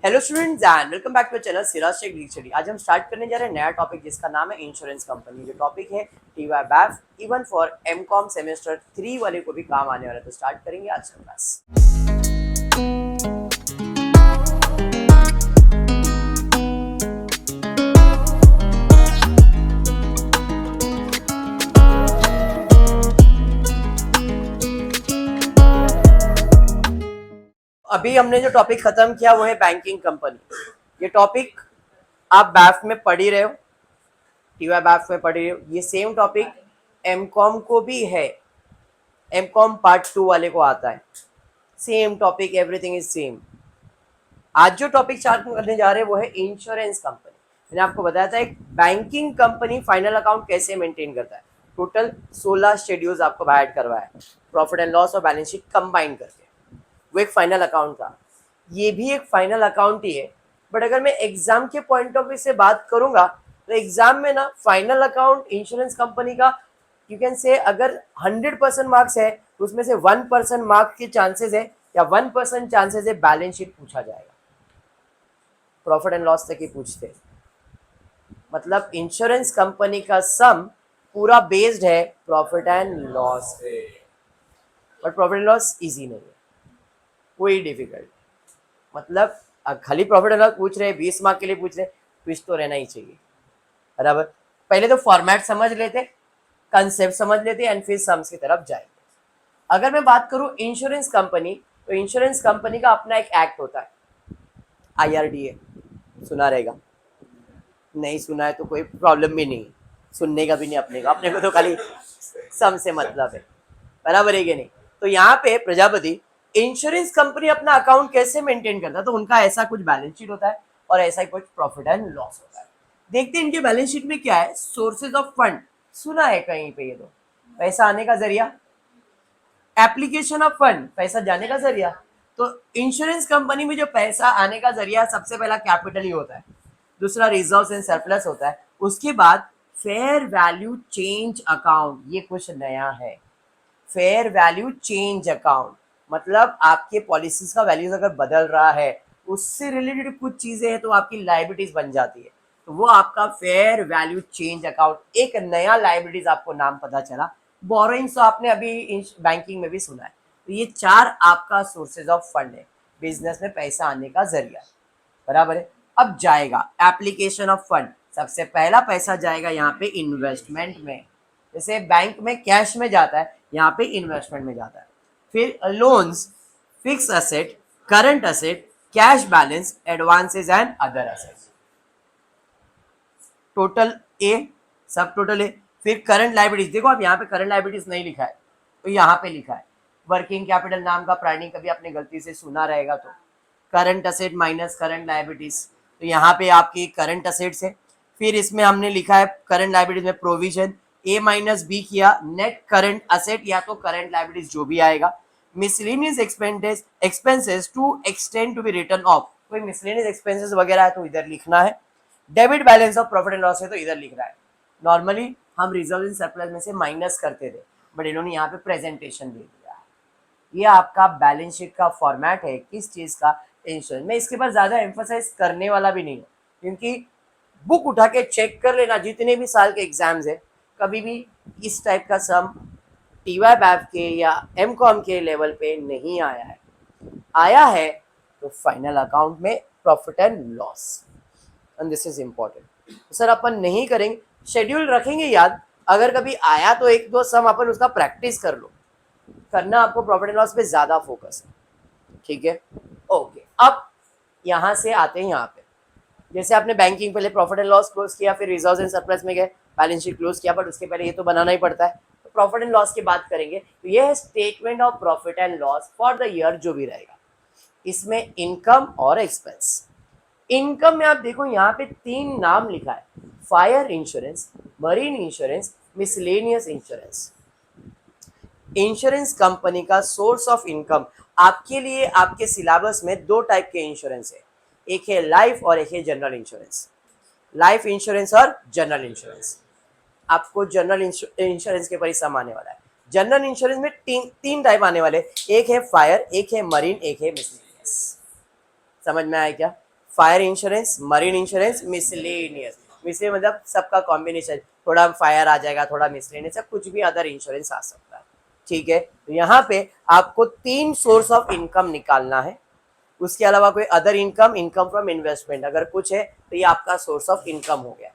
Hello students and welcome back to channel Siraj tech greek study. आज हम start करने जा रहे हैं नया टॉपिक जिसका नाम है इंश्योरेंस कंपनी। जो टॉपिक है TY BAF even for MCom semester 3 वाले को भी काम आने वाला है। तो स्टार्ट करेंगे आज का क्लास। अभी हमने जो टॉपिक खत्म किया वो है बैंकिंग कंपनी। ये टॉपिक आप बैफ में पढ़ ही रहे हो, टीवाई बैफ में पढ़ रहे हो। ये सेम टॉपिक एमकॉम को भी है, एमकॉम पार्ट 2 वाले को आता है। Same topic, everything is same. आज जो टॉपिक स्टार्ट करने जा रहे हैं वो है इंश्योरेंस कंपनी। मैंने आपको बताया था एक बैंकिंग कंपनी फाइनल अकाउंट कैसे मेंटेन करता है। टोटल 16 शेड्यूल्स आपको बाइट करवाया है, प्रॉफिट एंड लॉस और बैलेंस शीट कंबाइन करके। वो एक फाइनल अकाउंट था, ये भी एक फाइनल अकाउंट ही है। बट अगर मैं एग्जाम के पॉइंट ऑफ व्यू से बात करूंगा तो एग्जाम में ना फाइनल अकाउंट इंश्योरेंस कंपनी का यू कैन से अगर 100% मार्क्स है तो उसमें से 1% मार्क्स के चांसेस है या 1% चांसेस है बैलेंस शीट पूछा जाएगा। प्रॉफिट एंड लॉस तक ही पूछते हैं। मतलब इंश्योरेंस कंपनी का सम पूरा बेस्ड है प्रॉफिट एंड लॉस पे। But profit and loss easy नहीं है, कोई डिफिकल्ट। मतलब खाली प्रॉफिट एंड लॉस पूछ रहे हैं, 20 मार्क के लिए पूछ रहे हैं, ट्विस्ट तो रहना ही चाहिए। बराबर, पहले तो फॉर्मेट समझ लेते, कंसेप्ट समझ लेते एंड फिर सम्स की तरफ जाएंगे। अगर मैं बात करूं इंश्योरेंस कंपनी, तो इंश्योरेंस कंपनी का अपना एक एक्ट होता है, IRDA। सुना रहेगा, नहीं सुना है तो कोई प्रॉब्लम भी नहीं, सुनने का भी नहीं अपने को तो खाली सम से मतलब है। बराबर है कि नहीं? तो यहाँ पे प्रजापति इंश्योरेंस कंपनी अपना अकाउंट कैसे मेंटेन करता है, तो उनका ऐसा कुछ बैलेंस शीट होता है और ऐसा ही कुछ प्रॉफिट एंड लॉस होता है। देखते हैं इनके बैलेंस शीट में क्या है। सोर्सेज ऑफ फंड सुना है कहीं पे, ये तो पैसा आने का जरिया, एप्लीकेशन ऑफ फंड पैसा जाने का जरिया। तो इंश्योरेंस कंपनी में जो पैसा आने का जरिया सबसे पहला कैपिटल ही होता है, दूसरा रिजर्व्स एंड सरप्लस होता है, उसके बाद फेयर वैल्यू चेंज अकाउंट। ये कुछ नया है, फेयर वैल्यू चेंज अकाउंट। मतलब आपके पॉलिसीज का वैल्यूज अगर बदल रहा है, उससे रिलेटेड कुछ चीजें हैं तो आपकी लाइबिलिटीज बन जाती है, तो वो आपका फेयर वैल्यू चेंज अकाउंट। एक नया लाइबिलिटीज आपको नाम पता चला। बोरोइंग्स तो आपने अभी बैंकिंग में भी सुना है। तो ये 4 आपका सोर्सेज ऑफ फंड है, बिजनेस में पैसा आने का जरिया। बराबर है। अब जाएगा एप्लीकेशन ऑफ फंड, सबसे पहला पैसा जाएगा यहाँ पे इन्वेस्टमेंट में। जैसे बैंक में कैश में जाता है, यहाँ पे इन्वेस्टमेंट में जाता है। फिर loans, fix asset, current asset, cash balance, advances and other assets. Total A, सब टोटल ए। फिर करंट लाइबिलिटीज, देखो आप यहाँ पे करंट लाइबिलिटीज नहीं लिखा है तो यहाँ पे लिखा है वर्किंग कैपिटल नाम का प्राणी, कभी आपने गलती से सुना रहेगा तो current asset minus current liabilities, तो यहाँ पे आपकी करंट असेट्स है। फिर इसमें हमने लिखा है करंट लाइबिलिटीज में प्रोविजन, ए माइनस बी किया, नेट करंट असेट या तो करंट लाइबिलिटीज जो भी आएगा। Miscellaneous expenses to extend to be return off, कोई मिसलेनियस एक्सपेंसेस वगैरह है तो इधर लिखना है। Debit balance of profit and loss है तो इधर लिख रहा है। नॉर्मली हम रिजर्व एंड सरप्लस में से माइनस करते थे, बट इन्होंने यहाँ पे प्रेजेंटेशन दे दिया है। ये आपका बैलेंस शीट का फॉर्मेट है, किस चीज का, इंश्योरेंस। मैं इसके बाद ज्यादा एम्फोसाइज करने वाला भी नहीं हूँ, क्योंकि बुक उठा के चेक कर लेना, जितने भी साल के एग्जाम्स है कभी भी इस टाइप का सम टीवाई बैफ के या एमकॉम के लेवल पे नहीं आया है। आया है तो फाइनल अकाउंट में profit and loss, and this is important. Sir अपन नहीं करेंगे, शेड्यूल रखेंगे याद, अगर कभी आया तो एक दो सम अपन उसका प्रैक्टिस कर लो। करना आपको प्रॉफिट एंड लॉस पे ज्यादा फोकस है, ठीक है? ओके, अब यहाँ से आते हैं यहाँ पे। जैसे आपने बैंकिंग पहले प्रॉफिट एंड लॉस क्लोज किया, फिर रिजर्व्स एंड सरप्लस में गए, बैलेंस शीट क्लोज किया, बट उसके पहले ये तो बनाना ही पड़ता है। तो प्रॉफिट एंड लॉस की बात करेंगे तो ये है statement of profit and loss for the year जो भी रहेगा। इसमें इनकम और एक्सपेंस। इनकम में आप देखो यहाँ पे 3 नाम लिखा है, fire insurance, marine insurance, miscellaneous insurance. Insurance company का सोर्स ऑफ इनकम आपके लिए आपके सिलेबस में 2 टाइप के इंश्योरेंस है, एक है लाइफ और एक है जनरल इंश्योरेंस। लाइफ इंश्योरेंस और जनरल इंश्योरेंस। आपको जनरल इंश्योरेंस के परिसम आने वाला है। जनरल इंश्योरेंस में 3 टाइप आने वाले, एक है फायर, एक है मरीन, एक है मिसलेनियस। समझ में आया क्या? Fire insurance, marine insurance, miscellaneous. मिसले मतलब सबका कॉम्बिनेशन, थोड़ा फायर आ जाएगा, थोड़ा मिसलेनियस, कुछ भी अदर इंश्योरेंस आ सकता है। ठीक है, तो यहाँ पे आपको 3 सोर्स ऑफ इनकम निकालना है। उसके अलावा कोई other income, income from investment अगर कुछ है तो ये आपका सोर्स ऑफ इनकम हो गया।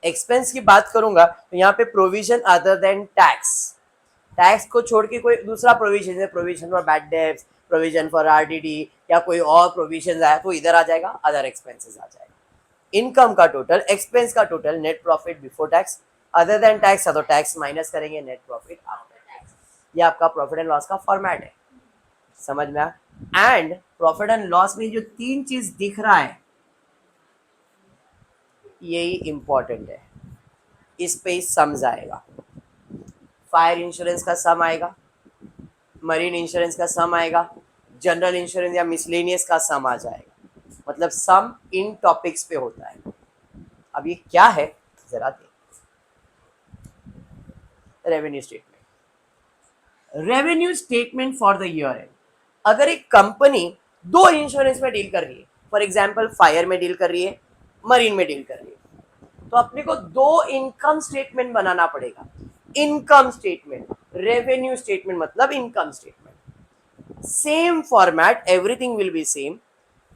एक्सपेंस की बात करूंगा तो यहाँ पे provision other than tax, tax को छोड़ के कोई दूसरा प्रोविजन है, provision for bad debts, provision for RDD या कोई और प्रोविजन आया तो इधर आ जाएगा, अदर एक्सपेंसेस आ जाएगा। इनकम का टोटल, एक्सपेंस का total, net profit before tax, other than tax है तो टैक्स माइनस करेंगे, नेट प्रॉफिट आफ्टर टैक्स। ये आपका प्रॉफिट एंड लॉस का फॉर्मेट है, समझ में आया। एंड प्रॉफिट एंड लॉस में जो 3 चीज दिख रहा है यही इंपॉर्टेंट है, इस पे सम आएगा। फायर इंश्योरेंस का सम आएगा, मरीन इंश्योरेंस का सम आएगा, जनरल इंश्योरेंस या मिसलेनियस का सम आ जाएगा। मतलब सम इन टॉपिक्स पे होता है। अब ये क्या है जरा देख, revenue statement. Revenue statement for the year and. अगर एक कंपनी 2 इंश्योरेंस में डील कर रही है, फॉर एग्जांपल फायर में डील कर रही है, मरीन में डील कर रही है, तो अपने को 2 इनकम स्टेटमेंट बनाना पड़ेगा। इनकम स्टेटमेंट, रेवेन्यू स्टेटमेंट मतलब income statement, same format, everything will be same,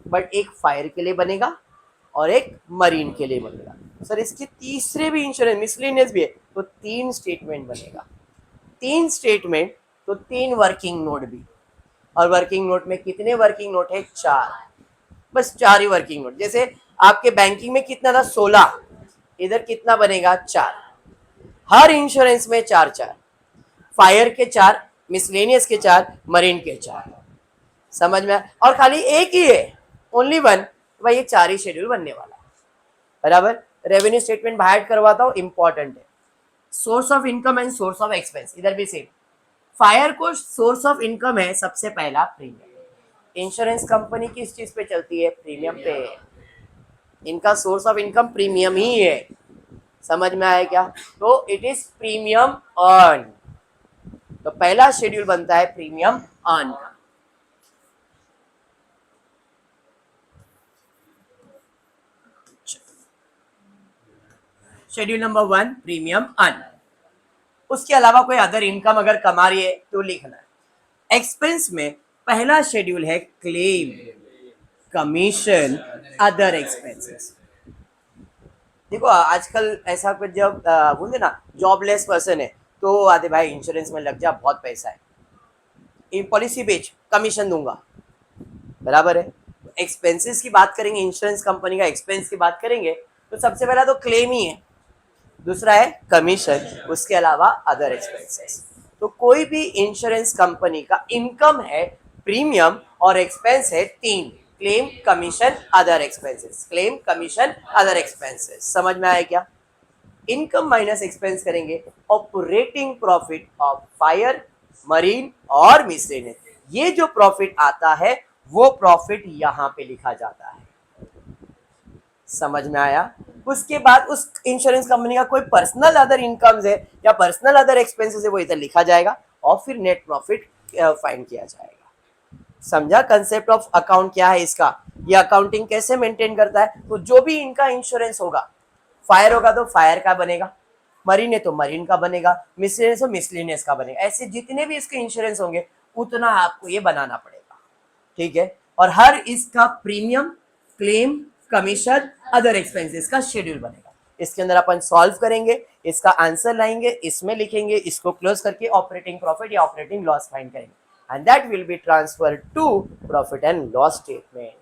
but एक फायर के लिए बनेगा और एक मरीन के लिए बनेगा। सर इसके तीसरे भी इंश्योरेंस मिसलेनियस भी है तो 3 स्टेटमेंट बनेगा। 3 स्टेटमेंट तो 3 वर्किंग नोट भी, और वर्किंग नोट में कितने वर्किंग नोट है? 4, बस 4 ही वर्किंग नोट। जैसे आपके बैंकिंग में कितना था? 16, इधर कितना बनेगा? 4। हर इंश्योरेंस में 4-4, फायर के 4, मिसलेनियस के 4, मरीन के 4, समझ में? और खाली एक ही है, ओनली वन, भाई ये 4 ही शेड्यूल बनने वाला है, बराबर। रेवेन्यू स्टेटमेंट बाहर करवाता हूँ, इंपॉर्टेंट है। Source of income and source of expense, इधर भी सेम। फायर को सोर्स ऑफ इनकम है सबसे पहला प्रीमियम। इंश्योरेंस कंपनी किस चीज पे चलती है? प्रीमियम पे। इनका सोर्स ऑफ इनकम प्रीमियम ही है, समझ में आया क्या? तो इट इज प्रीमियम अर्न, तो पहला शेड्यूल बनता है प्रीमियम अर्न का। Schedule number 1 premium earn. उसके अलावा कोई अदर इनकम अगर कमा रही है तो लिखना है। एक्सपेंस में पहला शेड्यूल है क्लेम, कमीशन, अदर एक्सपेंसेस। देखो आजकल ऐसा कुछ जब बोलते ना जॉबलेस पर्सन है तो आते भाई इंश्योरेंस में लग जा, बहुत पैसा है, इन पॉलिसी बेच, कमीशन दूंगा, बराबर है। एक्सपेंसेस की बात करेंगे, इंश्योरेंस कंपनी का एक्सपेंस की बात करेंगे तो सबसे पहला तो क्लेम ही है, दूसरा है कमीशन, उसके अलावा अदर एक्सपेंसेस। तो कोई भी इंश्योरेंस कंपनी का इनकम है प्रीमियम और एक्सपेंस है 3, claim, commission, other expenses. Claim, commission, other expenses, समझ में आया क्या? इनकम माइनस एक्सपेंस करेंगे, operating profit of fire, marine और मिसलेनियस। ये जो प्रॉफिट आता है वो प्रॉफिट यहां पे लिखा जाता है, समझ में आया? उसके बाद उस इंश्योरेंस कंपनी का कोई पर्सनल अदर इनकम्स है या पर्सनल अदर एक्सपेंसेस है वो इधर लिखा जाएगा और फिर नेट प्रॉफिट फाइंड किया जाएगा। समझा कंसेप्ट ऑफ अकाउंट क्या है इसका? ये अकाउंटिंग कैसे मेंटेन करता है? तो जो भी इनका इंश्योरेंस होगा, फायर होगा तो फायर का बनेगा, मरीन है तो मरीन का बनेगा, मिसलेनियस तो मिसलेनियस का बनेगा। ऐसे जितने भी इसके इंश्योरेंस होंगे उतना आपको ये बनाना पड़ेगा, ठीक है। और हर इसका premium, claim, commission, other expenses का शेड्यूल बनेगा। इसके अंदर अपन सॉल्व करेंगे, इसका आंसर लाएंगे, इसमें लिखेंगे, इसको क्लोज करके ऑपरेटिंग प्रॉफिट या ऑपरेटिंग लॉस फाइंड करेंगे, and that will be transferred to profit and loss statement.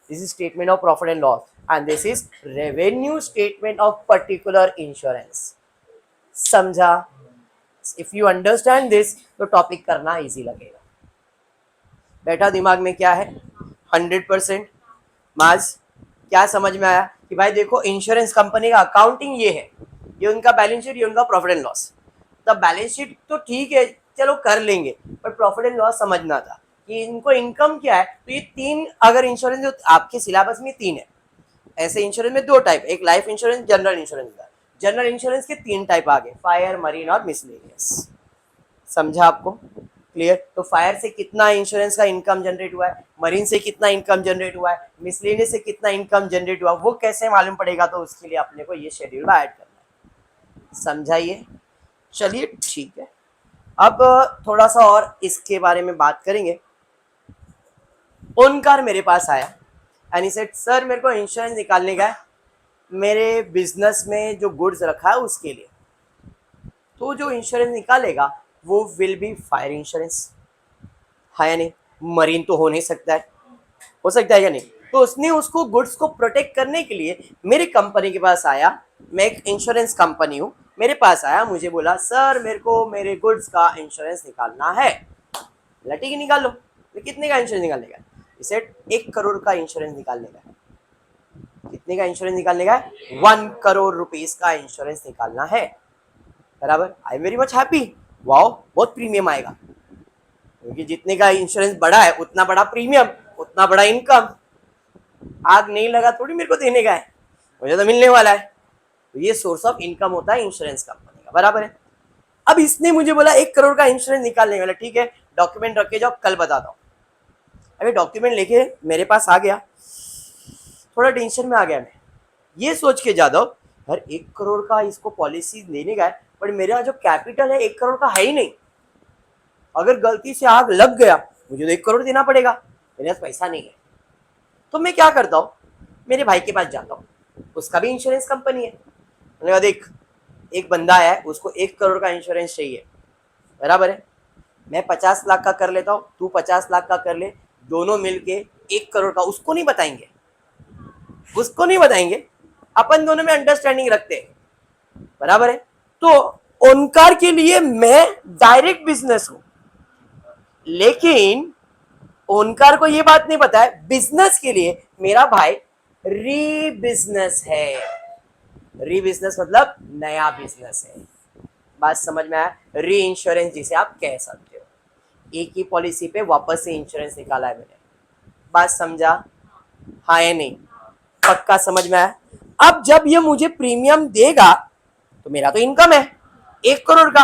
This is statement of profit and loss, and this is revenue statement of particular insurance. समझा? If you understand this, तो topic करना easy लगेगा। बेटा दिमाग में क्या है? 100% मास। क्या समझ में आया कि भाई देखो इंश्योरेंस कंपनी का अकाउंटिंग ये है, ये उनका बैलेंस शीट, ये उनका प्रॉफिट एंड लॉस। तब बैलेंस शीट तो ठीक है चलो कर लेंगे, पर प्रॉफिट एंड लॉस समझना था कि इनको इनकम क्या है। तो ये 3 अगर इंश्योरेंस जो आपके सिलेबस में 3 है, ऐसे इंश्योरेंस में 2 टाइप, एक life insurance, general insurance. General insurance के 3 टाइप आ गए, फायर, मरीन और मिसलेनियस। समझा आपको? क्लियर। तो फायर से कितना इंश्योरेंस का इनकम जनरेट हुआ है, मरीन से कितना इनकम जनरेट हुआ है, मिसलेनियस से कितना इनकम जनरेट हुआ, वो कैसे मालूम पड़ेगा? तो उसके लिए अपने को ये शेड्यूल में ऐड करना है। समझाइए। चलिए ठीक है, अब थोड़ा सा और इसके बारे में बात करेंगे। ओनकार मेरे पास आया एंड ही सेड सर मेरे को इंश्योरेंस निकालने का है मेरे बिजनेस में जो गुड्स रखा है उसके लिए। तो जो इंश्योरेंस निकालेगा वो विल बी फायर इंश्योरेंस, है या नहीं? मरीन तो हो नहीं सकता है, हो सकता है या नहीं? तो उसने उसको गुड्स को प्रोटेक्ट करने के लिए मेरी कंपनी के पास आया। मैं एक इंश्योरेंस कंपनी हूँ, मेरे पास आया, मुझे बोला सर मेरे को मेरे गुड्स का इंश्योरेंस निकालना है। बोला ठीक है निकाल लो। कितने का इंश्योरेंस निकालने का? इसे 1 करोड़ का इंश्योरेंस निकालने का है। कितने का इंश्योरेंस निकालने का है? 1 करोड़ रुपीस का इंश्योरेंस निकालना है। बराबर। I am very much happy. Wow, बहुत प्रीमियम आएगा, क्योंकि जितने का इंश्योरेंस बड़ा है उतना बड़ा प्रीमियम, उतना बड़ा इनकम। आग नहीं लगा थोड़ी मेरे को देने का है, मुझे तो मिलने वाला है। तो ये सोर्स ऑफ इनकम होता है इंश्योरेंस कंपनी का। बराबर है। अब इसने मुझे बोला 1 करोड़ का इंश्योरेंस निकालने वाला, ठीक है डॉक्यूमेंट रख के जाओ, कल बताता हूँ। अभी डॉक्यूमेंट लेके मेरे पास आ गया, थोड़ा टेंशन में आ गया मैं, ये सोच के जाता हूँ यार 1 करोड़ का इसको पॉलिसी देने का है, पर मेरा जो कैपिटल है 1 करोड़ का है ही नहीं। अगर गलती से आग लग गया मुझे तो 1 करोड़ देना पड़ेगा, मेरे पास पैसा नहीं है। तो मैं क्या करता हूँ, मेरे भाई के पास जाता हूँ, उसका भी इंश्योरेंस कंपनी है। मैंने कहा देख एक बंदा है उसको 1 करोड़ का इंश्योरेंस चाहिए, बराबर है, मैं 50 लाख का कर लेता हूँ, तू 50 लाख का कर ले, दोनों मिलके 1 करोड़ का। उसको नहीं बताएंगे, उसको नहीं बताएंगे, अपन दोनों में अंडरस्टैंडिंग रखते हैं। बराबर है। तो ओनकार के लिए मैं डायरेक्ट बिजनेस हूं, लेकिन ओनकार को ये बात नहीं पता है बिजनेस के लिए मेरा भाई री बिजनेस है। री बिजनेस मतलब नया बिजनेस है। बात समझ में आया? री इंश्योरेंस जिसे आप कह सकते हो, एक ही पॉलिसी पे वापस से इंश्योरेंस निकाला है मैंने। बात समझा? हाँ या नहीं? पक्का समझ में आया? अब जब ये मुझे प्रीमियम देगा तो मेरा तो इनकम है 1 करोड़ का,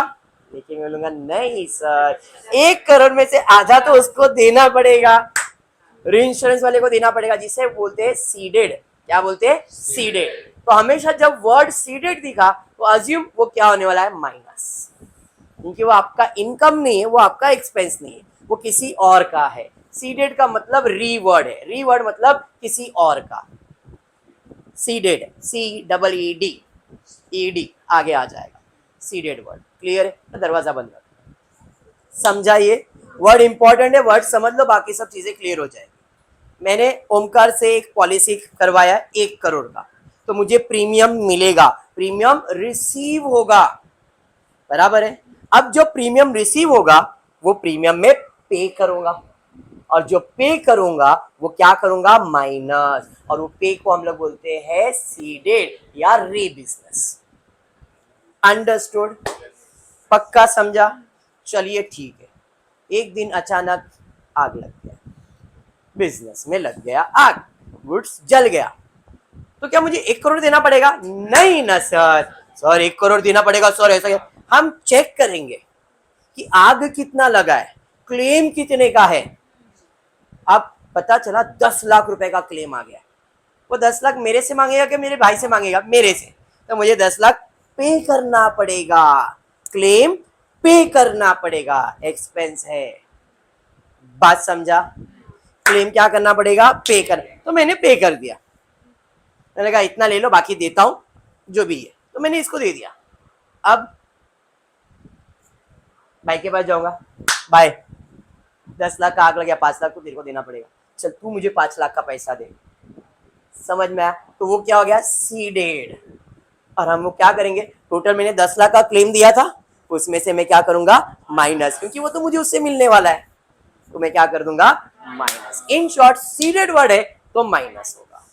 लेकिन मैं बोलूंगा नहीं सर 1 करोड़ में से आधा तो उसको देना पड़ेगा, री इंश्योरेंस वाले को देना पड़ेगा, जिसे बोलते हैं सीडेड। क्या बोलते हैं? सीडेड। तो हमेशा जब वर्ड सीडेड दिखा तो अज्यूम वो क्या होने वाला है? माइनस, क्योंकि वो आपका इनकम नहीं है, वो आपका एक्सपेंस नहीं है, वो किसी और का है। सीडेड का मतलब रीवर्ड है, रीवर्ड मतलब किसी और का। सीडेड, CEED, ED आगे आ जाएगा, सीडेड वर्ड। क्लियर है? तो दरवाजा बंद कर। समझा? ये वर्ड इंपॉर्टेंट है, वर्ड समझ लो, बाकी सब चीजें क्लियर हो जाएगी। मैंने ओमकार से एक पॉलिसी करवाया 1 करोड़ का, तो मुझे प्रीमियम मिलेगा, प्रीमियम रिसीव होगा। बराबर है। अब जो प्रीमियम रिसीव होगा वो प्रीमियम में पे करूंगा, और जो पे करूंगा वो क्या करूंगा? माइनस। और वो पे को हम लोग बोलते हैं सीडेड या री बिजनेस। अंडरस्टूड? पक्का समझा? चलिए ठीक है। एक दिन अचानक आग लग गया, बिजनेस में लग गया आग, गुड्स जल गया, तो क्या मुझे 1 करोड़ देना पड़ेगा? नहीं ना सर, सर 1 करोड़ देना पड़ेगा सर, ऐसा क्या? हम चेक करेंगे कि आग कितना लगा है, क्लेम कितने का है। अब पता चला 10 लाख रुपए का क्लेम आ गया। वो 10 लाख मेरे से मांगेगा कि मेरे भाई से मांगेगा? मेरे से। तो मुझे 10 लाख पे करना पड़ेगा, क्लेम पे करना पड़ेगा, एक्सपेंस है। बात समझा? क्लेम क्या करना पड़ेगा? पे कर। तो मैंने पे कर दिया, मैंने कहा इतना ले लो बाकी देता हूं जो भी है, तो मैंने इसको दे दिया। अब भाई के पास जाऊंगा, भाई 10 लाख का आग लग गया, 5 लाख तो तेरे को देना पड़ेगा, चल तू मुझे 5 लाख का पैसा दे। समझ में आया? तो वो क्या हो गया? सीडेड। और हम वो क्या करेंगे? टोटल मैंने 10 लाख का क्लेम दिया था, उसमें से मैं क्या करूंगा? माइनस, क्योंकि वो तो मुझे उससे मिलने वाला है, तो मैं क्या कर दूंगा? Minus. In short seeded word है तो माइनस होगा।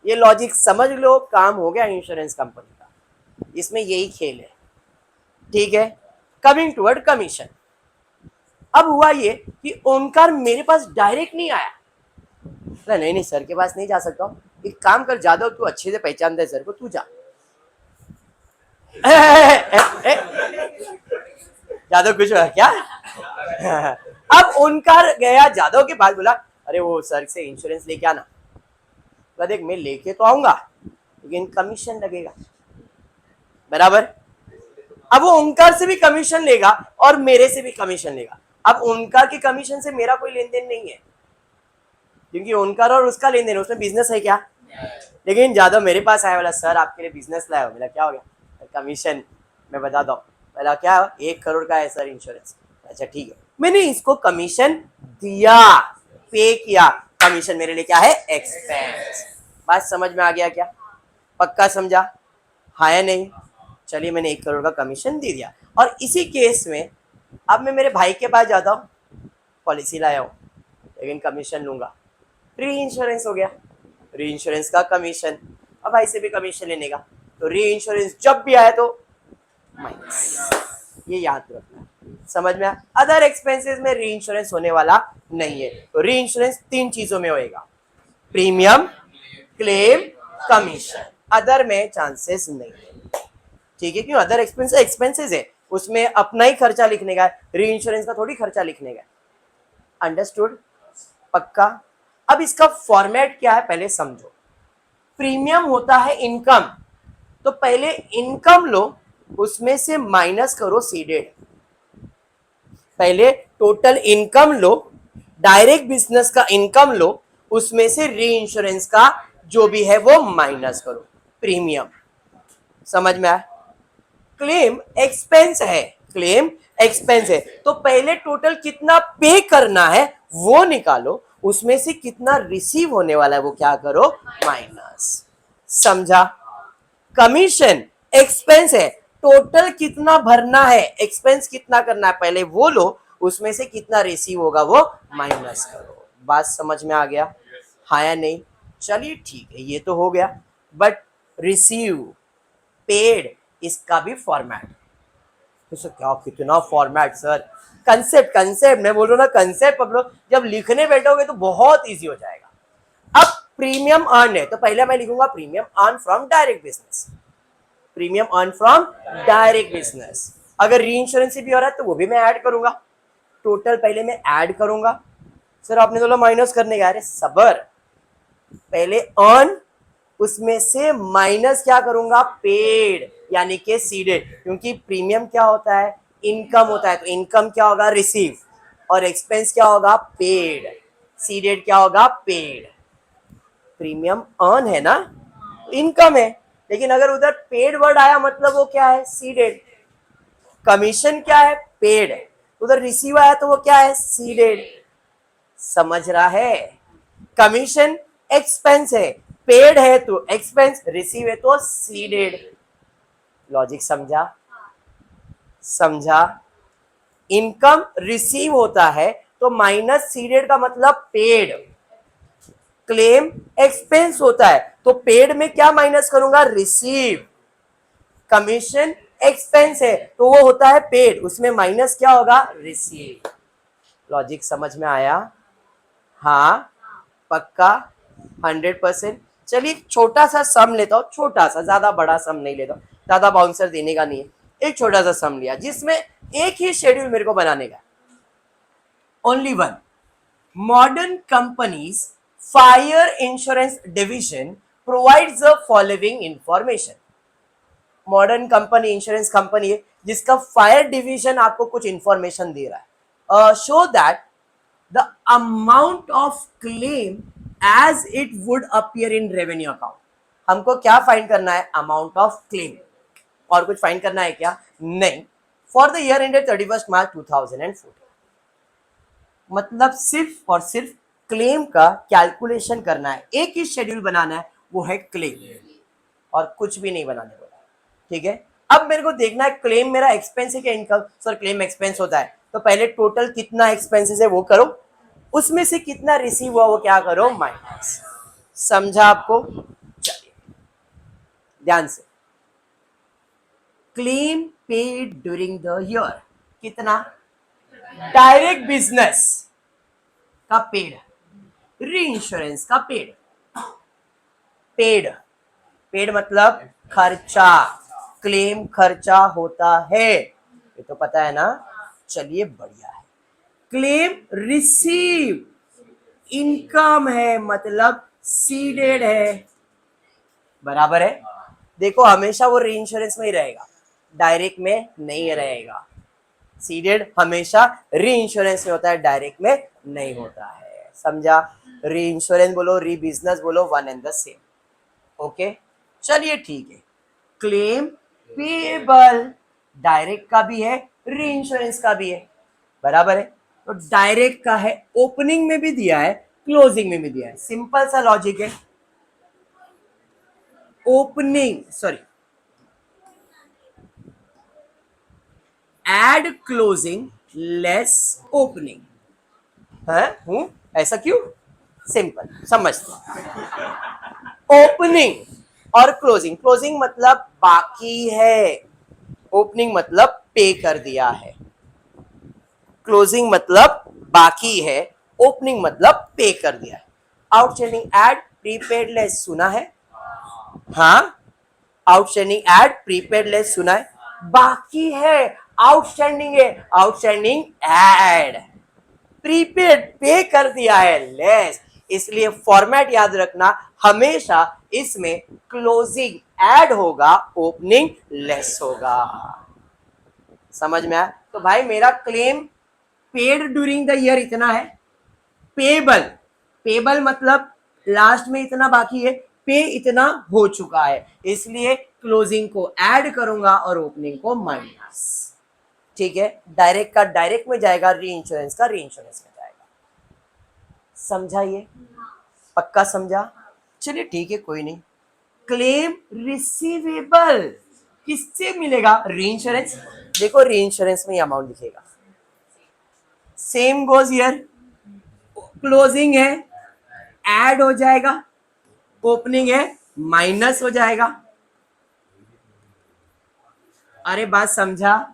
ये लॉजिक समझ लो, काम हो गया इंश्योरेंस कंपनी का, इसमें यही खेल है। ठीक है। Coming toward commission. अब हुआ ये कि ओमकार मेरे पास डायरेक्ट नहीं आया। नहीं नहीं सर के पास नहीं जा सकता हूँ, एक काम कर, जादव तू अच्छे से पहचानता है सर को, तू जा। जादव कुछ हुआ क्या? अब ओंकार गया जादव के पास, बोला अरे वो सर से इंश्योरेंस लेके आना। बोला देख मैं लेके तो आऊंगा लेकिन कमीशन लगेगा, बराबर। अब वो ओंकार से भी कमीशन लेगा और मेरे से भी कमीशन लेगा। अब ओंकार की कमीशन से मेरा कोई लेन देन नहीं है, क्योंकि ओंकार और उसका लेन देन, उसमें बिजनेस है क्या? लेकिन जादव मेरे पास आया, बोला सर आपके लिए बिजनेस लाया हो। बोला क्या हो गया? कमीशन मैं बताता हूँ। बोला क्या? 1 करोड़ का है सर इंश्योरेंस। अच्छा ठीक है, मैंने इसको कमीशन दिया, पे किया। कमीशन मेरे लिए क्या है? एक्सपेंस। बात समझ में आ गया क्या? पक्का समझा? हाँ या नहीं? चलिए मैंने 1 करोड़ का कमीशन दे दिया। और इसी केस में अब मैं मेरे भाई के पास जाता हूँ, पॉलिसी लाया हूँ लेकिन कमीशन लूंगा, री इंश्योरेंस हो गया, री इंश्योरेंस का कमीशन। अब भाई से भी कमीशन लेने का, तो री इंश्योरेंस जब भी आए तो माइनस, ये याद रखना। समझ में? अदर एक्सपेंसेस में री इंश्योरेंस होने वाला नहीं है। तो री इंश्योरेंस 3 चीजों में होएगा, प्रीमियम, क्लेम, कमीशन। अदर में चांसेस नहीं है, ठीक है? क्यों? अदर एक्सपेंसेस है, उसमें अपना ही खर्चा लिखने का है, री इंश्योरेंस का थोड़ी खर्चा लिखने का है। अंडरस्टूड? पक्का? अब इसका फॉर्मेट क्या है पहले समझो। प्रीमियम होता है इनकम, तो पहले इनकम लो, उसमें से माइनस करो सीडेड। पहले टोटल इनकम लो, डायरेक्ट बिजनेस का इनकम लो, उसमें से री इंश्योरेंस का जो भी है वो माइनस करो, प्रीमियम। समझ में आया? क्लेम एक्सपेंस है, क्लेम एक्सपेंस है, तो पहले टोटल कितना पे करना है वो निकालो, उसमें से कितना रिसीव होने वाला है वो क्या करो? माइनस। समझा? कमीशन एक्सपेंस है, टोटल कितना भरना है, एक्सपेंस कितना करना है पहले वो लो, उसमें से कितना रिसीव होगा वो माइनस करो। बात समझ में आ गया? हाँ या नहीं? चलिए ठीक है, ये तो हो गया। बट रिसीव, पेड, इसका भी फॉर्मेट। तो क्या कितना फॉर्मेट सर? कंसेप्ट, कंसेप्ट मैं बोल रहा हूँ ना, कंसेप्ट अब लोग जब लिखने बैठोगे तो बहुत इजी हो जाएगा। अब प्रीमियम अर्न है, तो पहले मैं लिखूंगा premium earn from direct business, premium earn from direct business. अगर री इंश्योरेंस भी हो रहा है तो वो भी मैं ऐड करूंगा, टोटल पहले मैं ऐड करूंगा। सर आपने बोला माइनस करने का, अरे सबर, पहले अर्न, उसमें से माइनस क्या करूंगा? पेड, यानी कि सीडेड। क्योंकि प्रीमियम क्या होता है? इनकम होता है, तो इनकम क्या होगा? रिसीव, और एक्सपेंस क्या होगा? पेड। सीडेड क्या होगा? पेड। प्रीमियम अर्न है ना, इनकम है, लेकिन अगर उधर पेड वर्ड आया मतलब वो क्या है? सीडेड। कमीशन क्या है? पेड। उधर रिसीव आया तो वो क्या है? सीडेड। समझ रहा है? कमीशन एक्सपेंस है, पेड है तो एक्सपेंस, रिसीव है तो सीडेड। लॉजिक समझा? समझा? इनकम रिसीव होता है तो माइनस सीडेड का मतलब पेड। क्लेम एक्सपेंस होता है तो पेड में क्या माइनस करूंगा? रिसीव। कमीशन एक्सपेंस है तो वो होता है पेड, उसमें माइनस क्या होगा? रिसीव। लॉजिक समझ में आया? हाँ? पक्का? 100%? चलिए छोटा सा सम लेता हूं, छोटा सा, ज्यादा बड़ा सम नहीं लेता, ज्यादा बाउंसर देने का नहीं है। एक छोटा सा सम लिया जिसमें एक ही शेड्यूल मेरे को बनाने का, only one. Modern companies fire insurance division provides the following information. Modern company insurance company है जिसका फायर डिवीजन आपको कुछ इंफॉर्मेशन दे रहा है। Show that the amount of claim as it would appear in revenue account। हमको क्या find करना है? Amount of claim. और कुछ फाइंड करना है क्या? नहीं। फॉर द ईयर एंडेड 31 मार्च 2014, मतलब सिर्फ और सिर्फ क्लेम का कैलकुलेशन करना है, एक ही शेड्यूल बनाना है, वो है क्लेम, और कुछ भी नहीं बनाने वाला। ठीक है? अब मेरे को देखना है क्लेम मेरा एक्सपेंस है क्या इनकम? सर क्लेम एक्सपेंस होता है, तो पहले टोटल कितना एक्सपेंसेस है वो करो, उसमें से कितना रिसीव हुआ वो क्या करो? माइनस। समझा आपको? चलिए ध्यान से। Claim paid during the year कितना? डायरेक्ट बिजनेस का पेड, री इंश्योरेंस का पेड। पेड, पेड मतलब खर्चा, क्लेम खर्चा होता है, ये तो पता है ना? चलिए बढ़िया है। क्लेम रिसीव, इनकम है मतलब सीडेड है, बराबर है। देखो हमेशा वो री इंश्योरेंस में ही रहेगा, डायरेक्ट में नहीं रहेगा। सीडेड हमेशा री इंश्योरेंस में होता है, डायरेक्ट में नहीं होता है, समझा। री इंश्योरेंस बोलो, री बिजनेस बोलो, one and the same. Okay चलिए ठीक है। क्लेम पेबल डायरेक्ट का भी है, री इंश्योरेंस का भी है, बराबर है। तो डायरेक्ट का है, ओपनिंग में भी दिया है, क्लोजिंग में भी दिया है, सिंपल सा लॉजिक है। Opening sorry add closing less opening है, हूं ऐसा क्यों? सिंपल समझते। ओपनिंग और क्लोजिंग, क्लोजिंग मतलब बाकी है, ओपनिंग मतलब पे कर दिया है। क्लोजिंग मतलब बाकी है, ओपनिंग मतलब पे कर दिया है। आउटस्टैंडिंग एड प्रीपेड लेस सुना है? हाँ, आउटस्टैंडिंग एड प्रीपेड लेस सुना है। बाकी है, आउटस्टैंडिंग है, आउटस्टैंडिंग एड प्रीपेड पे कर दिया है लेस, इसलिए फॉर्मेट याद रखना, हमेशा इसमें क्लोजिंग ऐड होगा, ओपनिंग लेस होगा। समझ में आया? तो भाई मेरा claim paid during the year इतना है, पेबल, पेबल मतलब लास्ट में इतना बाकी है, पे इतना हो चुका है, इसलिए क्लोजिंग को ऐड करूंगा और ओपनिंग को माइनस। ठीक है, डायरेक्ट का डायरेक्ट में जाएगा, री इंश्योरेंस का री इंश्योरेंस में जाएगा। समझा ये? पक्का समझा? चलिए ठीक है, कोई नहीं। क्लेम रिसीवेबल किससे मिलेगा? री इंश्योरेंस। देखो री इंश्योरेंस में अमाउंट दिखेगा, सेम गोज हियर। क्लोजिंग है, ऐड हो जाएगा, ओपनिंग है, माइनस हो जाएगा। अरे बात समझा?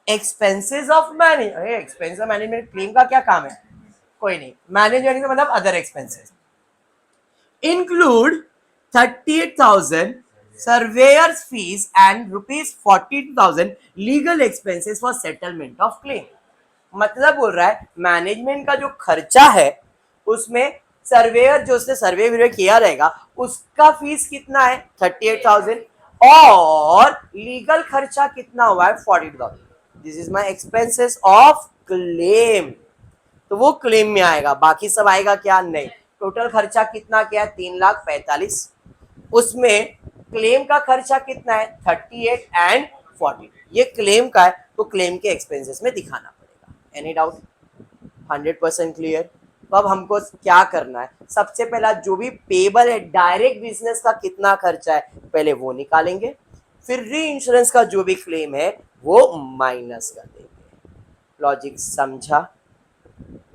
एक्सपेंसेस ऑफ मैनेज, अरे एक्सपेंस ऑफ मैनेजमेंट क्लेम का क्या काम है? कोई नहीं, मैनेजमेंट का मतलब other expenses include 38,000 surveyor's fees and rupees 42,000 legal expenses for settlement of claim। मतलब बोल रहा है मैनेजमेंट का जो खर्चा है उसमें सर्वेयर जो उसने सर्वे किया रहेगा उसका फीस कितना है 38,000, और लीगल खर्चा कितना हुआ है 42,000। This is my expenses of claim, तो वो क्लेम में आएगा, बाकी सब आएगा क्या? नहीं। टोटल खर्चा कितना क्या? 3,45,000, उसमें क्लेम का खर्चा कितना है 38 एंड 40, ये क्लेम का है, तो क्लेम के एक्सपेंसेस में दिखाना पड़ेगा। Any doubt? 100% क्लियर। तो अब हमको क्या करना है? सबसे पहला जो भी पेबल है डायरेक्ट बिजनेस का कितना खर्चा है पहले वो निकालेंगे, फिर री इंश्योरेंस का जो भी क्लेम है वो माइनस कर देंगे। लॉजिक समझा?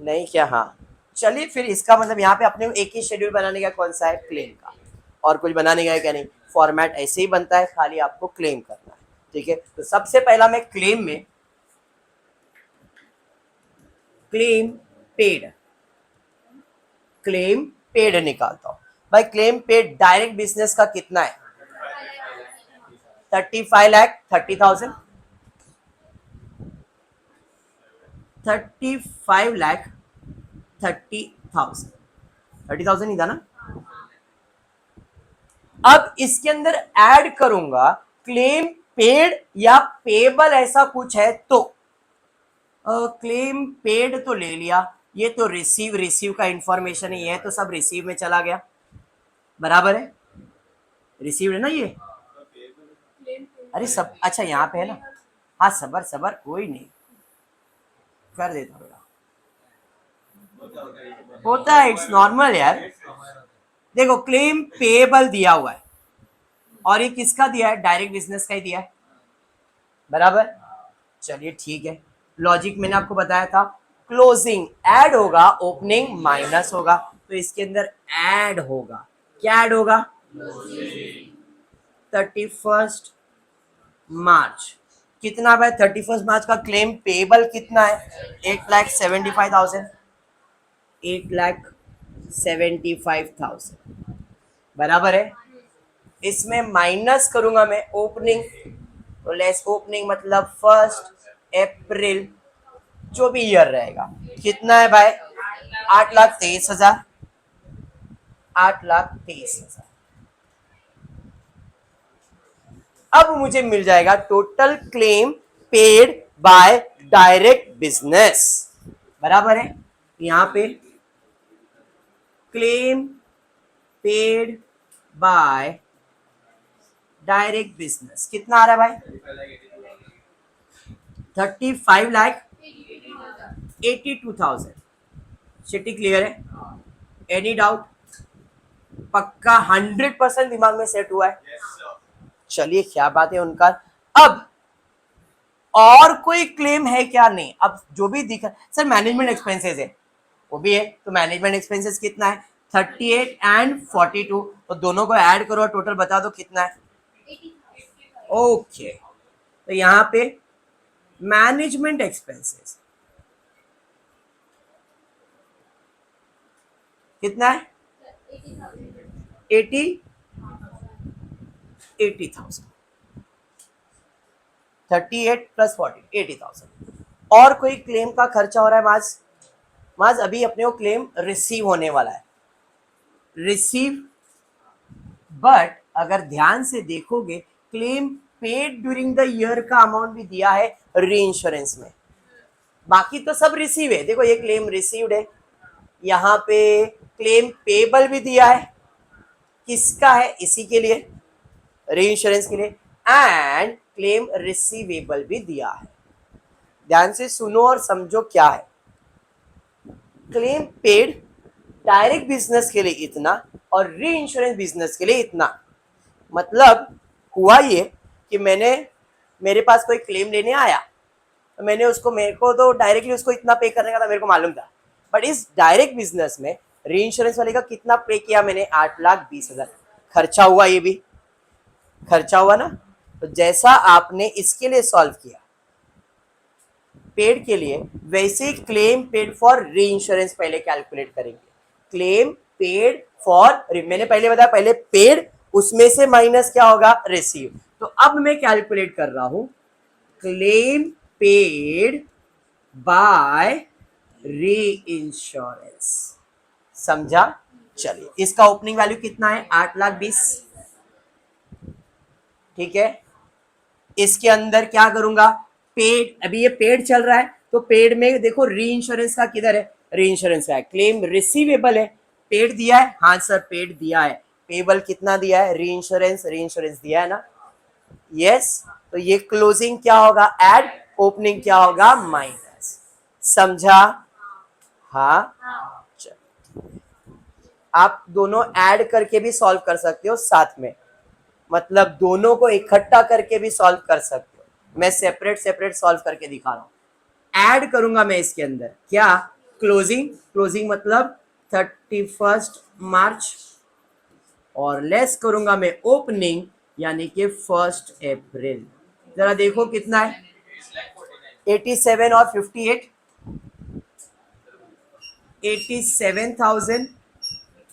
नहीं क्या? हाँ चलिए, फिर इसका मतलब यहाँ पे अपने को एक ही शेड्यूल बनाने का कौन सा है? क्लेम का, और कुछ बनाने का है क्या? नहीं, फॉर्मेट ऐसे ही बनता है, खाली आपको क्लेम करना है। ठीक है, तो सबसे पहला मैं क्लेम में क्लेम पेड, क्लेम पेड निकालता हूं। भाई क्लेम पेड डायरेक्ट बिजनेस का कितना है? 35,30,000, 35,30,000, 30,000 ही था ना। अब इसके अंदर ऐड करूंगा क्लेम पेड या पेबल, ऐसा कुछ है तो क्लेम पेड तो ले लिया, ये तो रिसीव, रिसीव का इंफॉर्मेशन है, ये तो सब रिसीव में चला गया, बराबर है, रिसीव है ना ये। अरे सब अच्छा यहाँ पे है ना, हाँ सबर सबर, कोई नहीं, कर देता हूँ, होता है, इट्स नॉर्मल यार। देखो क्लेम पेबल दिया हुआ है, और ये किसका दिया है? डायरेक्ट बिजनेस का ही दिया है, बराबर। चलिए ठीक है, लॉजिक मैंने आपको बताया था, क्लोजिंग ऐड होगा, ओपनिंग माइनस होगा, तो इसके अंदर ऐड होगा, क्या ऐड होगा? 31 मार्च कितना भाई? 31 मार्च का क्लेम पेबल कितना है? 8,75,000, 8,75,000, बराबर है। इसमें माइनस करूंगा मैं ओपनिंग, तो लेस ओपनिंग मतलब फर्स्ट, अप्रैल जो भी ईयर रहेगा, कितना है भाई? 8,23,000, 8,23,000। अब मुझे मिल जाएगा total claim paid by direct business, बराबर है। यहां पे claim paid by direct business कितना आ रहा है भाई? 35,82,000। चिट्ठी क्लियर है? Any doubt? पक्का 100% दिमाग में सेट हुआ है? चलिए क्या बात है उनका। अब और कोई क्लेम है क्या? नहीं। अब जो भी दिखा सर मैनेजमेंट एक्सपेंसेस है, वो भी है, तो मैनेजमेंट एक्सपेंसेस कितना है? 38 एंड 42, तो दोनों को ऐड करो और टोटल बता दो कितना है। ओके, तो यहां पे मैनेजमेंट एक्सपेंसेस कितना है? 80,000। 38 प्लस 40, 80,000। और कोई क्लेम का खर्चा हो रहा है माज? माज अभी अपने को क्लेम रिसीव होने वाला है, रिसीव। बट अगर ध्यान से देखोगे claim paid during the year का अमाउंट भी दिया है री इंश्योरेंस में, बाकी तो सब रिसीव है। देखो ये क्लेम रिसीव्ड है, यहाँ पे क्लेम पेबल भी दिया है, किसका है? इसी के लिए, री इंश्योरेंस के लिए। एंड क्लेम रिसीवेबल भी दिया है। ध्यान से सुनो और समझो क्या है। क्लेम पेड डायरेक्ट बिजनेस के लिए इतना और री इंश्योरेंस बिजनेस के लिए इतना। मतलब हुआ ये कि मेरे पास कोई क्लेम लेने आया, तो मैंने उसको, मेरे को तो डायरेक्टली उसको इतना पे करने का था, मेरे को मालूम था। बट इस डायरेक्ट बिजनेस में री इंश्योरेंस वाले का कितना पे किया मैंने? 8,20,000। खर्चा हुआ, ये भी खर्चा हुआ ना। तो जैसा आपने इसके लिए सॉल्व किया पेड के लिए, वैसे ही claim paid for reinsurance पहले कैलकुलेट करेंगे। क्लेम पेड फॉर, मैंने पहले बताया, पहले पेड, उसमें से माइनस क्या होगा? रिसीव। तो अब मैं कैलकुलेट कर रहा हूं क्लेम पेड बाय री इंश्योरेंस। समझा? चलिए, इसका ओपनिंग वैल्यू कितना है? 8,20,000। ठीक है, इसके अंदर क्या करूंगा? पेड, अभी ये पेड चल रहा है, तो पेड में देखो री इंश्योरेंस का किधर है? री इंश्योरेंस का है। क्लेम रिसीवेबल है, पेड दिया है, हाँ सर पेड दिया है। पेबल कितना दिया है? री इंश्योरेंस दिया है ना? यस। तो ये क्लोजिंग क्या होगा? ऐड, ओपनिंग क्या होगा? माइनस। समझा? हाँ। आप दोनों ऐड करके भी सॉल्व कर सकते हो साथ में, मतलब दोनों को इकट्ठा करके भी सॉल्व कर सकते हो। मैं सेपरेट सेपरेट सॉल्व करके दिखा रहा हूं। ऐड करूंगा मैं इसके अंदर क्या? क्लोजिंग, क्लोजिंग मतलब 31 मार्च, और लेस करूंगा मैं ओपनिंग यानी कि 1 अप्रैल। जरा देखो कितना है? 87 और 58, 87,000,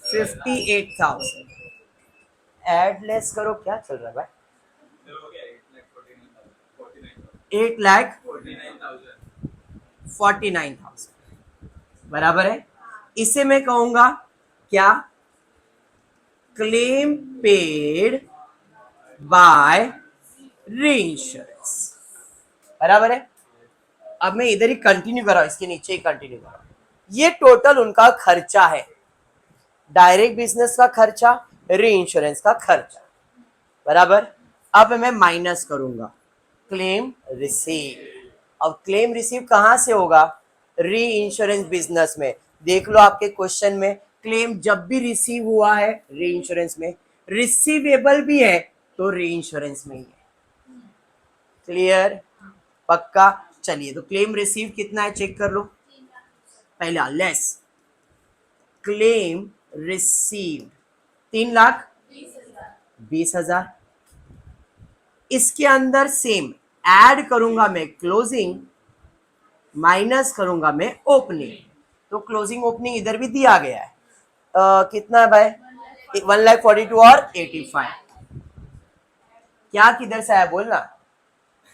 58,000। एड लेस करो, क्या चल रहा है भाई? 8,49,000, बराबर है। इसे मैं कहूंगा क्या? क्लेम पेड बाय री इंश्योरेंस, बराबर है। अब मैं इधर ही कंटिन्यू कर रहा हूं, इसके नीचे ही कंटिन्यू कर रहा हूं। ये टोटल उनका खर्चा है, डायरेक्ट बिजनेस का खर्चा, री इंश्योरेंस का खर्चा, बराबर। अब मैं माइनस करूंगा क्लेम रिसीव। अब क्लेम रिसीव कहां से होगा? री इंश्योरेंस बिजनेस में। देख लो आपके क्वेश्चन में, क्लेम जब भी रिसीव हुआ है री इंश्योरेंस में, रिसीवेबल भी है तो री इंश्योरेंस में ही है। क्लियर? पक्का? चलिए, तो क्लेम रिसीव कितना है चेक कर लो। पहला लेस क्लेम रिसीव 3,20,000। इसके अंदर सेम ऐड करूंगा मैं क्लोजिंग, माइनस करूंगा मैं ओपनिंग। तो क्लोजिंग ओपनिंग इधर भी दिया गया है। कितना है भाई? 1,42,000 और 85। क्या किधर से आया बोलना?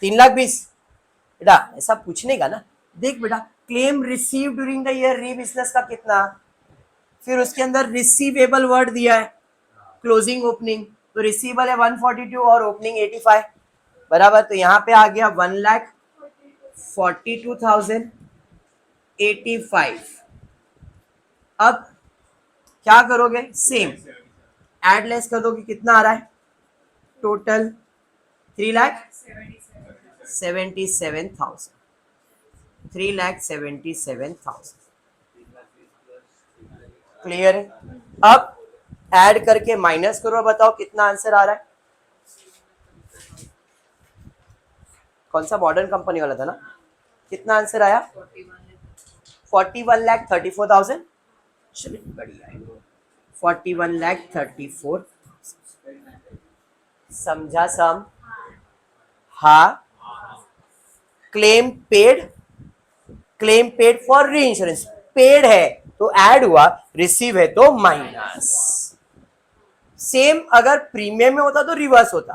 3,20,000। बेटा ऐसा पूछने का ना, देख बेटा claim receive during the year री बिजनेस का कितना, फिर उसके अंदर रिसीवेबल वर्ड दिया है, क्लोजिंग ओपनिंग, तो रिसीवेबल है 142 और ओपनिंग 85 बराबर, तो यहाँ पे आ गया 1,42,085। अब क्या करोगे, सेम एड लेस कर दोगे, कितना आ रहा है टोटल 3,77,000, 3,77,000 क्लियर है। अब ऐड करके माइनस करो, बताओ कितना आंसर आ रहा है, कौन सा मॉडर्न कंपनी वाला था ना, कितना आंसर आया 41,34,000, चलिए बढ़िया है 41,34,000, समझा सम, हाँ क्लेम पेड फॉर री इंश्योरेंस, पेड है तो ऐड हुआ, रिसीव है तो माइनस। सेम अगर प्रीमियम में होता तो रिवर्स होता,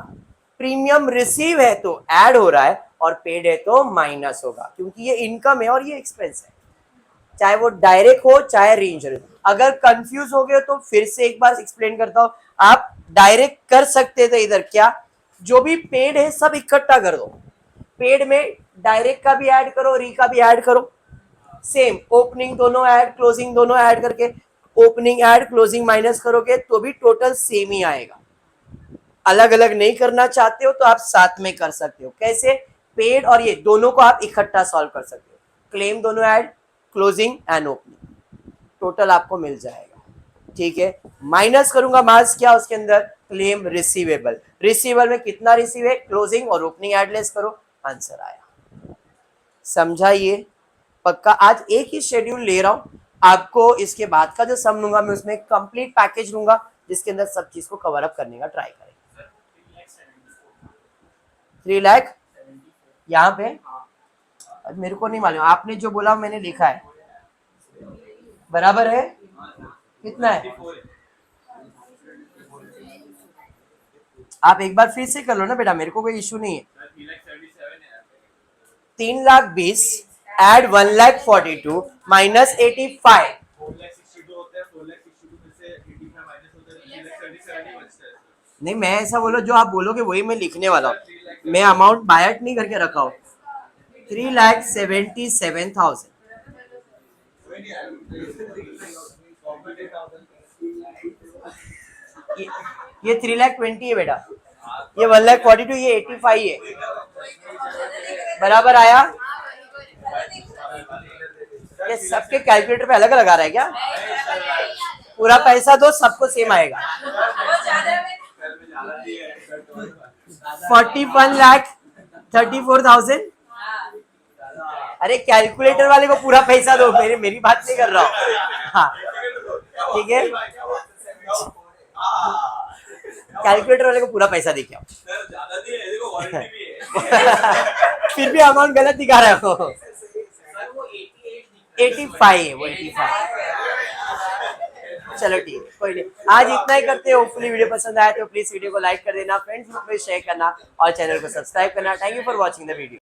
प्रीमियम रिसीव है तो ऐड हो रहा है और पेड है तो माइनस होगा, क्योंकि ये इनकम है और ये एक्सपेंस है, चाहे वो डायरेक्ट हो चाहे री इंश्योरेंस। अगर कंफ्यूज हो गए तो फिर से एक बार एक्सप्लेन करता हूं, आप डायरेक्ट कर सकते थे इधर, क्या जो भी पेड है सब इकट्ठा कर दो, पेड में डायरेक्ट का भी ऐड करो, री का भी ऐड करो, सेम ओपनिंग दोनों ऐड, क्लोजिंग दोनों ऐड करके ओपनिंग ऐड क्लोजिंग माइनस करोगे तो भी टोटल सेम ही आएगा। अलग अलग नहीं करना चाहते हो तो आप साथ में कर सकते हो, कैसे, पेड और ये दोनों को आप इकट्ठा सॉल्व कर सकते हो, क्लेम दोनों add, closing and opening, total आपको मिल जाएगा, ठीक है। माइनस करूंगा मार्क्स क्या उसके अंदर, क्लेम रिसीवेबल, रिसीवेबल में कितना रिसीव है, क्लोजिंग और ओपनिंग ऐड लेस करो, आंसर आया। समझा ये पक्का, आज एक ही शेड्यूल ले रहा हूं, आपको इसके बाद का जो सम लूंगा मैं उसमें कंप्लीट पैकेज लूंगा जिसके अंदर सब चीज को कवर अप करने का ट्राई करेंगे। 3 लाख यहाँ पे मेरे को नहीं मालूम, आपने जो बोला मैंने लिखा है, बराबर है, कितना है, आप एक बार फिर से कर लो ना बेटा, मेरे को कोई इशू नहीं है। 3,20,000 एड 1,42,000 माइनस 85, नहीं मैं ऐसा बोलो, जो आप बोलोगे वही मैं लिखने वाला हूँ, मैं अमाउंट बायट नहीं करके रखा हूँ। 3,77,000, ये 3,20,000 है बेटा, ये 1,42,000, ये 85 है, बराबर आया। ये सबके कैलकुलेटर पे अलग अलग आ रहा है क्या, पूरा पैसा दो सबको सेम आएगा। 41,34,000, अरे कैलकुलेटर वाले को पूरा पैसा दो, मेरी बात नहीं कर रहा हूँ, हाँ ठीक है, कैलकुलेटर वाले को पूरा पैसा देके आओ। फिर भी अमाउंट गलत दिखा रहे हो, 85 है वो, 85। चलो ठीक है, कोई नहीं, आज इतना ही करते हैं। होपफुली वीडियो पसंद आया तो प्लीज वीडियो को लाइक कर देना, फ्रेंड्स में शेयर करना और चैनल को सब्सक्राइब करना। Thank you for watching the video.